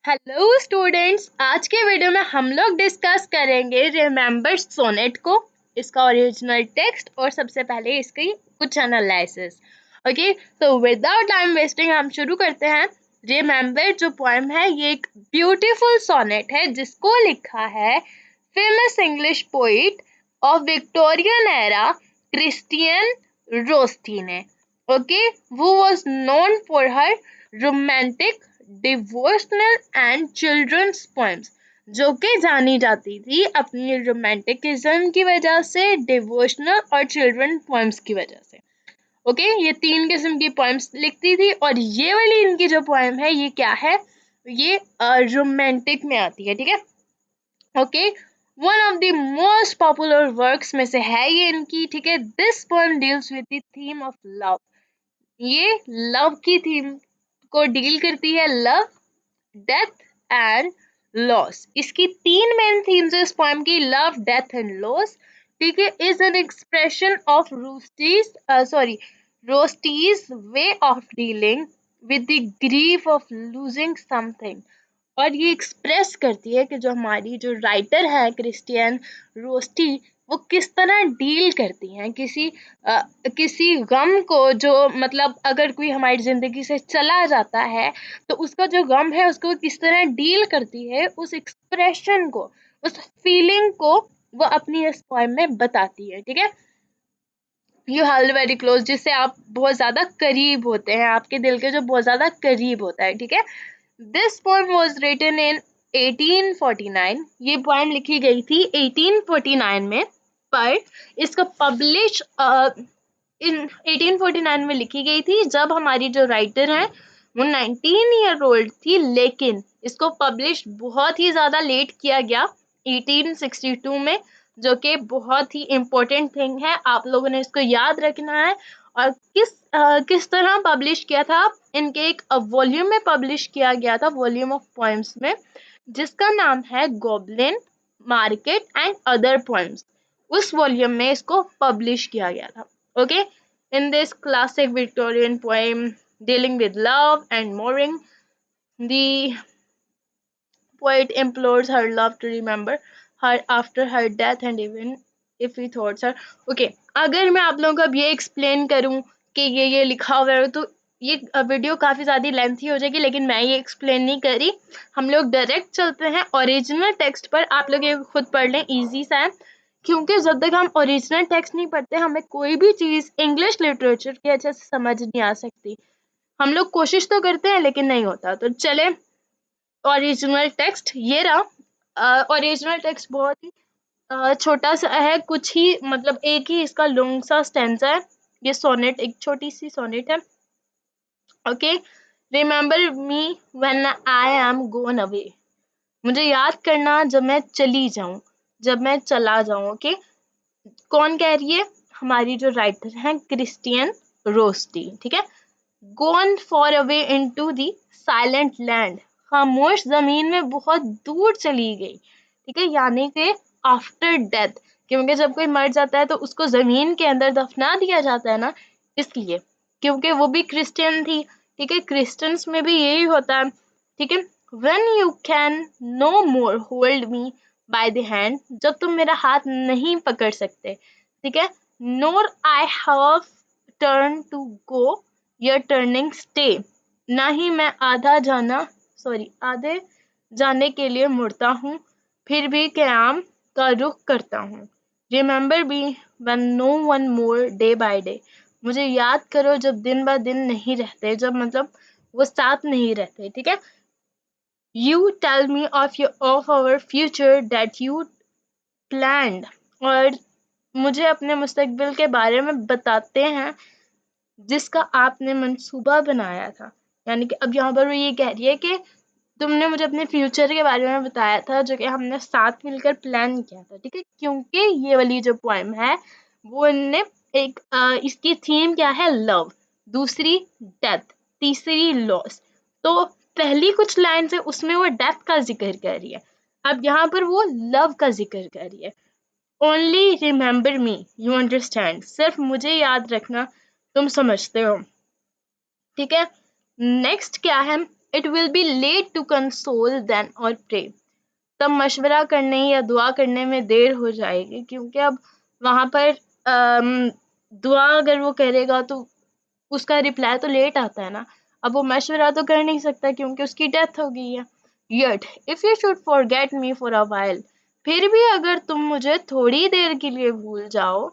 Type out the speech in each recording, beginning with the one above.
Hello students, आज के video में हम लोग डिस्कस करेंगे रिमेम्बर सोनेट को, इसका ओरिजिनल टेक्स्ट और सबसे पहले इसकी कुछ एनालिसिस। ओके, तो विदाउट टाइम वेस्टिंग हम शुरू करते हैं। रिमेम्बर जो पोएम है ये एक ब्यूटीफुल सोनेट है जिसको लिखा है famous English poet of Victorian era Christina Rossetti ने। Okay, who was known for her romantic, devotional and children's poems, जो कि जानी जाती थी अपनी रोमांटिकिज्म की वजह से, डिवोशनल और चिल्ड्रन पोएम्स की वजह से। ओके, ये तीन किस्म की पोएम्स लिखती थी और ये वाली इनकी जो पोएम है ये क्या है, ये रोमांटिक में आती है। ठीक है, okay, one of the most popular works में से है ये इनकी। ठीक है, this poem deals with the theme of love. ये लव की थीम को डील करती है, लव, डेथ एंड लॉस। इसकी तीन मेन थीम्स है इस पोएम की, लव, डेथ एंड लॉस। ठीक है, is an expression of Rossetti's way of dealing with the grief of losing something. और ये एक्सप्रेस करती है कि जो हमारी जो राइटर है क्रिस्टियन रोस्टी, वो किस तरह डील करती हैं किसी गम को, जो मतलब अगर कोई हमारी जिंदगी से चला जाता है तो उसका जो गम है उसको किस तरह डील करती है, उस एक्सप्रेशन को, उस फीलिंग को वो अपनी इस पोएम में बताती है। ठीक है, यू हेल्ड वेरी क्लोज, जिससे आप बहुत ज्यादा करीब होते हैं, आपके दिल के जो बहुत ज्यादा करीब होता है। ठीक है, this poem was written in 1849। ये पोएम लिखी गई थी 1849 में, पर इसको पब्लिश इन 1849 में लिखी गई थी जब हमारी जो राइटर हैं वो 19 ईयर ओल्ड थी, लेकिन इसको पब्लिश बहुत ही ज़्यादा लेट किया गया 1862 में, जो कि बहुत ही इम्पोर्टेंट थिंग है, आप लोगों ने इसको याद रखना है। और किस तरह पब्लिश किया था, इनके एक वॉल्यूम में पब्लिश किया गया था, वॉल्यूम ऑफ पोएम्स में, जिसका नाम है goblin market and other poems. उस वॉल्यूम में इसको पब्लिश किया गया था। Okay, in this classic Victorian poem dealing with love and mourning, the poet implores her love to remember her after her death and even if he thoughts her. Okay, अगर मैं आप लोगों को अब ये एक्सप्लेन करूं कि ये लिखा हुआ है तो ये वीडियो काफ़ी ज़्यादा लेंथी हो जाएगी, लेकिन मैं ये एक्सप्लेन नहीं करी, हम लोग डायरेक्ट चलते हैं ओरिजिनल टेक्स्ट पर। आप लोग ये खुद पढ़ लें, इजी सा है, क्योंकि जब तक हम ओरिजिनल टेक्स्ट नहीं पढ़ते हमें कोई भी चीज़ इंग्लिश लिटरेचर की अच्छे से समझ नहीं आ सकती। हम लोग कोशिश तो करते हैं लेकिन नहीं होता। तो चले, ओरिजिनल टेक्स्ट ये रहा। ओरिजिनल टेक्स्ट बहुत ही छोटा सा है, कुछ ही मतलब एक ही इसका लॉन्ग सा स्टेंजा है। ये सोनेट एक छोटी सी सोनेट है। Okay, remember me when I am gone away. मुझे याद करना जब मैं चली जाऊं, जब मैं चला जाऊं। ओके, कौन कह रही है, हमारी जो राइटर हैं क्रिस्टियन रोस्टी। ठीक है, gone far away into the silent land, खामोश जमीन में बहुत दूर चली गई। ठीक है, यानी कि आफ्टर डेथ, क्योंकि जब कोई मर जाता है तो उसको जमीन के अंदर दफना दिया जाता है ना, इसलिए, क्योंकि वो भी क्रिश्चियन थी। ठीक है, क्रिश्चियंस में भी यही होता है। ठीक है, when you can no more hold me by the hand, जब तुम मेरा हाथ नहीं पकड़ सकते। ठीक है, nor I have turn to go your turning stay, ना ही मैं आधे जाने के लिए मुड़ता हूँ, फिर भी क़याम का रुख करता हूँ। Remember be when no one more day by day, मुझे याद करो जब दिन ब दिन नहीं रहते, जब मतलब वो साथ नहीं रहते। ठीक है, you tell me of our future that you planned, और मुझे अपने मुस्तकबिल के बारे में बताते हैं जिसका आपने मंसूबा बनाया था। यानी कि अब यहाँ पर वो ये कह रही है कि तुमने मुझे अपने फ्यूचर के बारे में बताया था जो कि हमने साथ मिलकर प्लान किया था। ठीक है, क्योंकि ये वाली जो पोएम है वो इनने एक इसकी थीम क्या है, लव, दूसरी डेथ, तीसरी लॉस। तो पहली कुछ लाइन से उसमें वो डेथ का जिक्र कर रही है, अब यहाँ पर वो लव का जिक्र कर रही है। Only remember me, you understand, सिर्फ मुझे याद रखना, तुम समझते हो। ठीक है, नेक्स्ट क्या है, it will be late to console then और प्रे। तब मशवरा करने या दुआ करने में देर हो जाएगी, क्योंकि अब वहाँ पर दुआ अगर वो करेगा तो उसका रिप्लाई तो लेट आता है ना। अब वो मशवरा तो कर नहीं सकता क्योंकि उसकी डेथ हो गई है। Yet if you should forget me for a while, फिर भी अगर तुम मुझे थोड़ी देर के लिए भूल जाओ,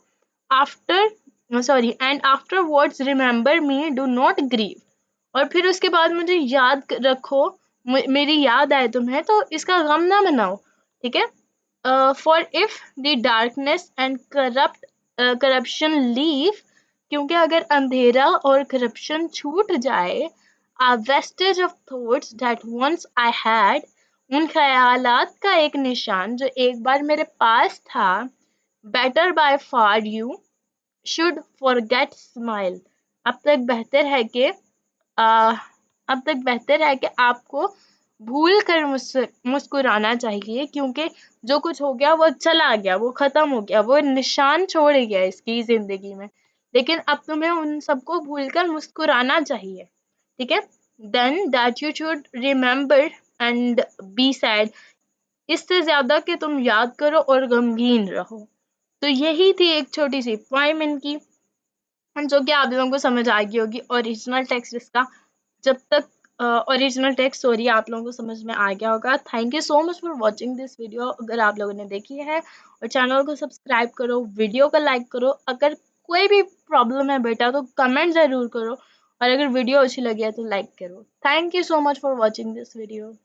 after sorry and after words remember me, do not grieve, और फिर उसके बाद मुझे याद रखो, मेरी याद आए तुम्हें तो इसका गम ना मनाओ, ठीक है। For if the darkness and corruption leave, क्योंकि अगर अंधेरा और करप्शन छूट जाए, a vestige of thoughts that once I had, उन ख्यालात का एक निशान जो एक बार मेरे पास था, better by far you should forget smile, अब तक बेहतर है कि आ, अब तक बेहतर है कि आपको भूल कर मुझसे मुस्कुराना चाहिए, क्योंकि जो कुछ हो गया वो चला गया, वो खत्म हो गया, वो निशान छोड़ गया इसकी जिंदगी में। लेकिन अब तुम्हें उन सबको भूलकर मुस्कुराना चाहिए, ठीक है। Then that you should remember and be sad, इससे ज्यादा कि तुम याद करो और गमगीन रहो। तो यही थी एक छोटी सी पोएम इनकी, जो कि आप लोगों को समझ आ गई होगी ओरिजिनल टेक्स्ट इसका। जब तक ओरिजिनल टेक्स्ट सॉरी आप लोगों को समझ में आ गया होगा। Thank you so much for watching this video. अगर आप लोगों ने देखी है और चैनल को सब्सक्राइब करो, वीडियो को लाइक करो, अगर कोई भी प्रॉब्लम है बेटा तो कमेंट ज़रूर करो, और अगर वीडियो अच्छी लगी है तो लाइक करो। Thank you so much for watching this video.